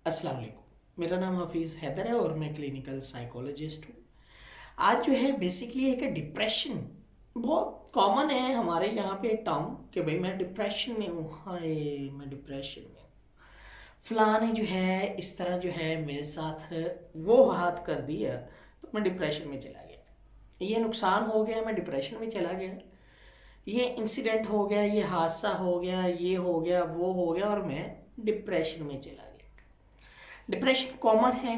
अस्सलाम वालेकुम। मेरा नाम हफीज़ हैदर है और मैं क्लिनिकल साइकोलॉजिस्ट हूँ। आज जो है बेसिकली एक डिप्रेशन बहुत कॉमन है हमारे यहाँ पे टर्म कि भाई मैं डिप्रेशन में हूँ, हाय मैं डिप्रेशन में हूँ। फलाने जो है इस तरह जो है मेरे साथ वो हाथ कर दिया तो मैं डिप्रेशन में चला गया। ये नुकसान हो गया, मैं डिप्रेशन में चला गया। ये इंसिडेंट हो गया, ये हादसा हो गया, ये हो गया, वो हो गया और मैं डिप्रेशन में चला गया। डिप्रेशन कॉमन है,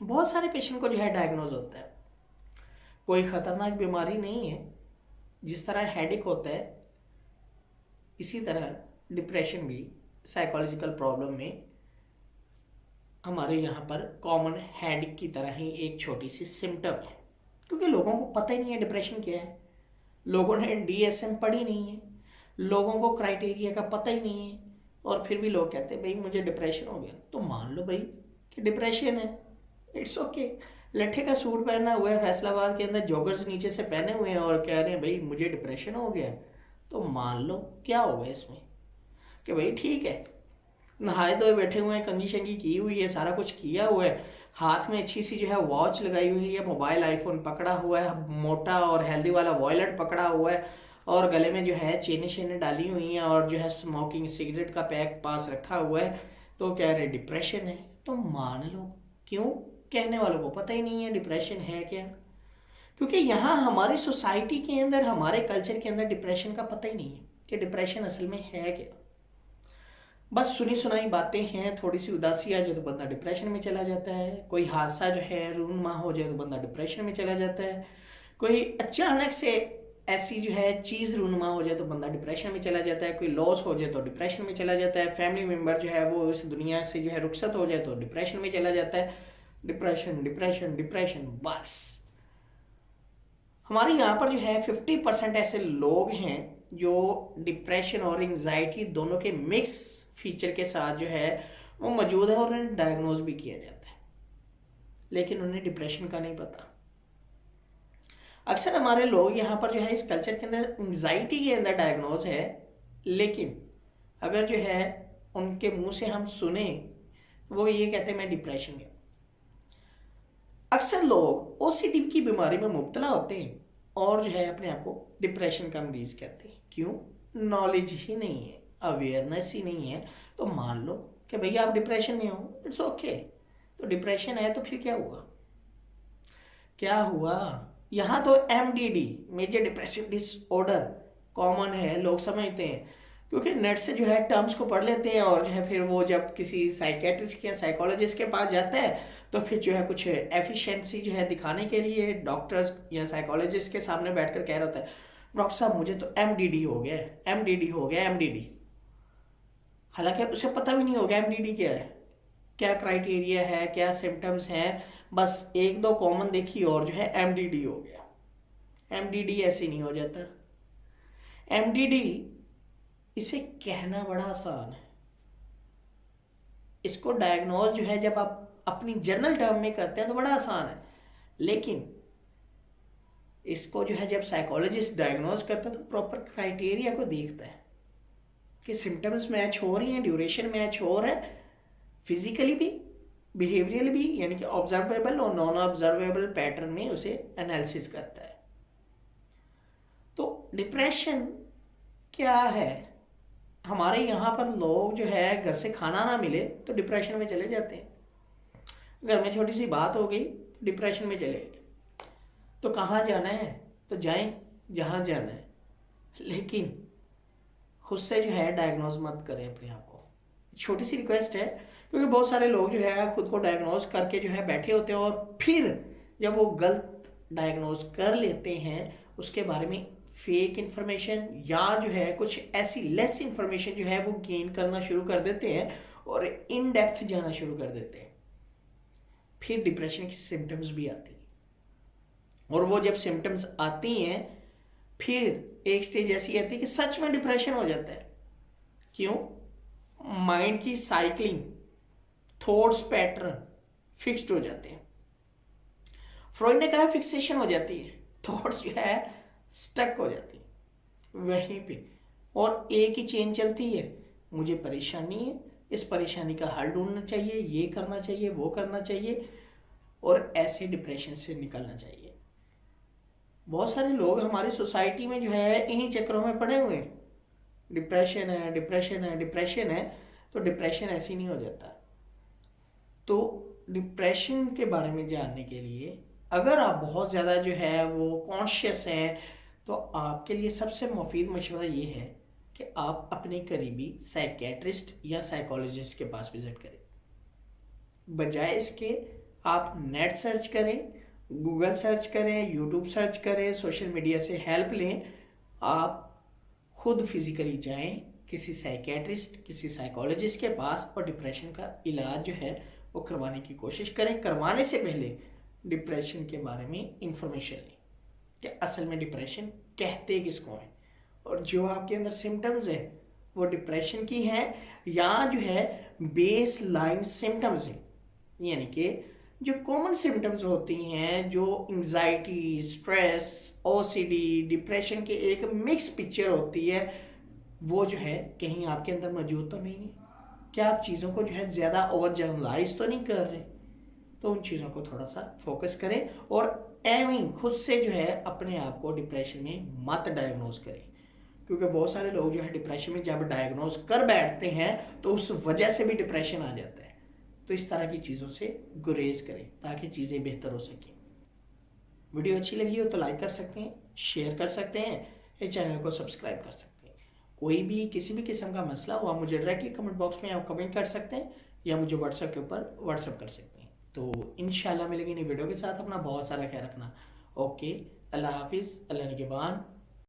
बहुत सारे पेशेंट को जो है डायग्नोज होता है। कोई ख़तरनाक बीमारी नहीं है। जिस तरह हेडेक होता है इसी तरह डिप्रेशन भी साइकोलॉजिकल प्रॉब्लम में हमारे यहाँ पर कॉमन हेडेक की तरह ही एक छोटी सी सिम्टम है। क्योंकि लोगों को पता ही नहीं है डिप्रेशन क्या है। लोगों ने डीएसएम पढ़ी नहीं है, लोगों को क्राइटेरिया का पता ही नहीं है, और फिर भी लोग कहते हैं भाई मुझे डिप्रेशन हो गया। तो मान लो भाई कि डिप्रेशन है, इट्स ओके। लट्ठे का सूट पहना हुआ है, फैसलाबाद के अंदर जॉगर्स नीचे से पहने हुए हैं और कह रहे हैं भाई मुझे डिप्रेशन हो गया। तो मान लो क्या होगा इसमें कि भाई ठीक है, नहाए धोए बैठे हुए हैं, कंघी शंगी की हुई है, सारा कुछ किया हुआ है, हाथ में अच्छी सी जो है वॉच लगाई हुई है, मोबाइल आईफोन पकड़ा हुआ है, मोटा और हेल्दी वाला वॉलेट पकड़ा हुआ है, और गले में जो है चेनें शेनें डाली हुई हैं, और जो है स्मोकिंग सिगरेट का पैक पास रखा हुआ है। तो कह रहे डिप्रेशन है। तो मान लो क्यों, कहने वालों को पता ही नहीं है डिप्रेशन है क्या। क्योंकि यहाँ हमारी सोसाइटी के अंदर, हमारे कल्चर के अंदर डिप्रेशन का पता ही नहीं है कि डिप्रेशन असल में है क्या। बस सुनी सुनाई बातें हैं, थोड़ी सी उदासी आ जाए तो बंदा डिप्रेशन में चला जाता है, कोई हादसा जो है रूनमा हो जाए तो बंदा डिप्रेशन में चला जाता है, कोई अचानक से ऐसी जो है चीज़ रूनमा हो जाए तो बंदा डिप्रेशन में चला जाता है, कोई लॉस हो जाए तो डिप्रेशन में चला जाता है, फैमिली मेम्बर जो है वो इस दुनिया से जो है रुखसत हो जाए तो डिप्रेशन में चला जाता है। डिप्रेशन डिप्रेशन डिप्रेशन बस। हमारे यहाँ पर जो है 50% ऐसे लोग हैं जो डिप्रेशन और एंजाइटी दोनों के मिक्स फीचर के साथ जो है वो मौजूद है, और उन्हें डायग्नोज भी किया जाता है, लेकिन उन्हें डिप्रेशन का नहीं पता। अक्सर हमारे लोग यहाँ पर जो है इस कल्चर के अंदर एंजाइटी के अंदर डायग्नोज है, लेकिन अगर जो है उनके मुंह से हम सुने वो ये कहते हैं मैं डिप्रेशन में। अक्सर लोग ओसीडी की बीमारी में मुब्तला होते हैं और जो है अपने आप को डिप्रेशन का मरीज कहते हैं। क्यों? नॉलेज ही नहीं है, अवेयरनेस ही नहीं है। तो मान लो कि भैया आप डिप्रेशन में हो, इट्स ओके। तो डिप्रेशन है तो फिर क्या हुआ, क्या हुआ? यहाँ तो MDD, major depressive disorder common है, लोग समझते हैं क्योंकि नेट से जो है टर्म्स को पढ़ लेते हैं, और जो है फिर वो जब किसी साइकेट्रिस्ट या साइकोलॉजिस्ट के पास जाता है तो फिर जो है कुछ एफिशिएंसी जो है दिखाने के लिए डॉक्टर्स या साइकोलॉजिस्ट के सामने बैठकर कह रहा होता है डॉक्टर साहब मुझे तो एमडीडी हो गया, एमडीडी हो गया, एमडीडी। हालांकि उसे पता भी नहीं होगा एमडीडी क्या है, क्या क्राइटेरिया है, क्या सिम्टम्स हैं। बस एक दो कॉमन देखी और जो है एमडीडी हो गया। एमडीडी ऐसे नहीं हो जाता। एमडीडी इसे कहना बड़ा आसान है, इसको डायग्नोज जो है जब आप अपनी जनरल टर्म में करते हैं तो बड़ा आसान है, लेकिन इसको जो है जब साइकोलॉजिस्ट डायग्नोज करता है तो प्रॉपर क्राइटेरिया को देखता है कि सिम्टम्स मैच हो रही हैं, ड्यूरेशन मैच हो रहा है, फिजिकली भी बिहेवियरल भी, यानी कि ऑब्जर्वेबल और नॉन ऑब्जर्वेबल पैटर्न में उसे एनालिसिस करता है। तो डिप्रेशन क्या है? हमारे यहाँ पर लोग जो है घर से खाना ना मिले तो डिप्रेशन में चले जाते हैं। घर में छोटी सी बात हो गई तो डिप्रेशन में चले गए। तो कहाँ जाना है तो जाएं जहाँ जाना है, लेकिन खुद से जो है डायग्नोज मत करें अपने आप को। छोटी सी रिक्वेस्ट है, क्योंकि बहुत सारे लोग जो है खुद को डायग्नोज करके जो है बैठे होते हैं, और फिर जब वो गलत डायग्नोज कर लेते हैं उसके बारे में फेक इन्फॉर्मेशन या जो है कुछ ऐसी लेस इन्फॉर्मेशन जो है वो गेन करना शुरू कर देते हैं और इन डेप्थ जाना शुरू कर देते हैं। फिर डिप्रेशन की सिम्टम्स भी आती हैं, और वो जब सिम्टम्स आती हैं फिर एक स्टेज ऐसी आती है कि सच में डिप्रेशन हो जाता है। क्यों? माइंड की साइकिलिंग, थॉट्स पैटर्न फिक्स्ड हो जाते हैं। फ्रॉइड ने कहा फिक्सेशन हो जाती है, थॉट्स जो है स्टक हो जाती है वहीं पे, और एक ही चेन चलती है, मुझे परेशानी है इस परेशानी का हल ढूंढना चाहिए, ये करना चाहिए, वो करना चाहिए और ऐसे डिप्रेशन से निकलना चाहिए। बहुत सारे लोग हमारी सोसाइटी में जो है इन्हीं चक्करों में पड़े हुए हैं, डिप्रेशन है, डिप्रेशन है, डिप्रेशन है। तो डिप्रेशन ऐसे ही नहीं हो जाता। तो डिप्रेशन के बारे में जानने के लिए अगर आप बहुत ज़्यादा जो है वो कॉन्शियस हैं, तो आपके लिए सबसे मुफीद मशवरा ये है कि आप अपने करीबी साइकेट्रिस्ट या साइकोलॉजिस्ट के पास विज़िट करें। बजाय इसके आप नेट सर्च करें, गूगल सर्च करें, यूट्यूब सर्च करें, सोशल मीडिया से हेल्प लें। आप खुद फिज़िकली जाएं किसी साइकेट्रिस्ट, किसी साइकोलॉजिस्ट के पास और डिप्रेशन का इलाज जो है वो करवाने की कोशिश करें। करवाने से पहले डिप्रेशन के बारे में इंफॉर्मेशन लें कि असल में डिप्रेशन कहते किसको हैं और जो आपके अंदर सिम्टम्स है वो डिप्रेशन की है या जो है बेस लाइन सिम्टम्स हैं। यानी कि जो कॉमन सिम्टम्स होती हैं, जो एंजाइटी, स्ट्रेस, ओसीडी, डिप्रेशन के एक मिक्स पिक्चर होती है, वो जो है कहीं आपके अंदर मौजूद तो नहीं है। क्या आप चीज़ों को जो है ज़्यादा ओवर जनरलाइज तो नहीं कर रहे? तो उन चीज़ों को थोड़ा सा फोकस करें और एवं खुद से जो है अपने आप को डिप्रेशन में मत डायग्नोज करें, क्योंकि बहुत सारे लोग जो है डिप्रेशन में जब डायग्नोज कर बैठते हैं तो उस वजह से भी डिप्रेशन आ जाता है। तो इस तरह की चीज़ों से गुरेज करें ताकि चीज़ें बेहतर हो सकें। वीडियो अच्छी लगी हो तो लाइक कर सकते हैं, शेयर कर सकते हैं, इस चैनल को सब्सक्राइब कर सकते हैं। कोई भी किसी भी किस्म का मसला हो आप मुझे डायरेक्टली कमेंट बॉक्स में आप कमेंट कर सकते हैं या मुझे व्हाट्सएप के ऊपर व्हाट्सएप कर सकते हैं। तो इंशाल्लाह मिलेंगे नई वीडियो के साथ। अपना बहुत सारा ख्याल रखना। ओके, अल्लाह हाफिज़, अल्लाह निगहबान।